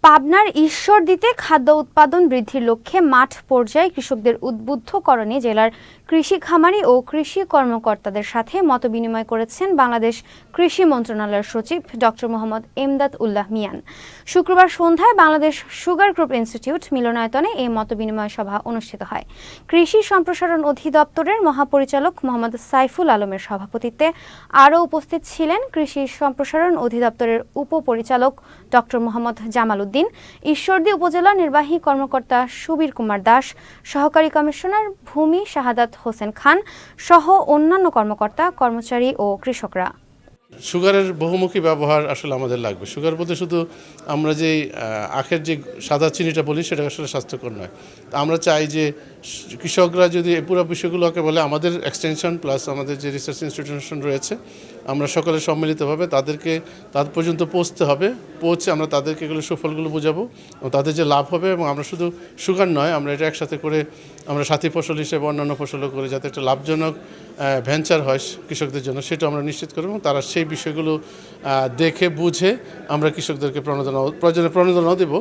পাবনার ঈশ্বরদীতে খাদ্য উৎপাদন বৃদ্ধির লক্ষ্যে মাঠ পর্যায়ে কৃষকদের উদ্বুদ্ধকরণে জেলার কৃষি খামারি ও কৃষি কর্মকর্তাদের সাথে মতবিনিময় করেছেন বাংলাদেশ কৃষি মন্ত্রণালয়ের সচিব ডক্টর মোহাম্মদ এমদাদ উল্লাহ মিয়ান। শুক্রবার সন্ধ্যায় বাংলাদেশ সুগার গ্রুপ ইনস্টিটিউট মিলনায়তনে এই মতবিনিময় সভা অনুষ্ঠিত হয়। কৃষি সম্প্রসারণ অধিদপ্তরের মহাপরিচালক মোহাম্মদ সাইফুল আলমের সভাপতিত্বে আরও উপস্থিত ছিলেন কৃষি সম্প্রসারণ অধিদপ্তরের উপপরিচালক ডক্টর মোহাম্মদ জামাল উদ্দিন, ঈশ্বরদী উপজেলা নির্বাহী কর্মকর্তা সুবীর কুমার দাস, সহকারী কমিশনার ভূমি শাহাদাত হোসেন খান সহ অন্যান্য কর্মকর্তা, কর্মচারী ও কৃষকরা। সুগারের বহুমুখী ব্যবহার আসলে আমাদের লাগবে। সুগার বলতে শুধু আমরা যে আখের যে সাদা চিনিটা বলি সেটা আসলে স্বাস্থ্যকর নয়। তা আমরা চাই যে কৃষকরা যদি এই পুরো বিষয়গুলোকে বলে, আমাদের এক্সটেনশন প্লাস আমাদের যে রিসার্চ ইনস্টিটিউশন রয়েছে, আমরা সকলে সম্মিলিতভাবে তাদেরকে তাদের পর্যন্ত পৌঁছে আমরা তাদেরকে এগুলো সুফলগুলো বোঝাবো এবং তাদের যে লাভ হবে। এবং আমরা শুধু সুগার নয়, আমরা এটা একসাথে করে আমরা সাথী ফসল হিসেবে অন্যান্য ফসলও করে যাতে একটা লাভজনক ভেঞ্চার হয় কৃষকদের জন্য, সেটা আমরা নিশ্চিত করব। এবং তারা সেই বিষয়গুলো দেখে বুঝে আমরা কৃষকদেরকে প্রণোদনা দেব।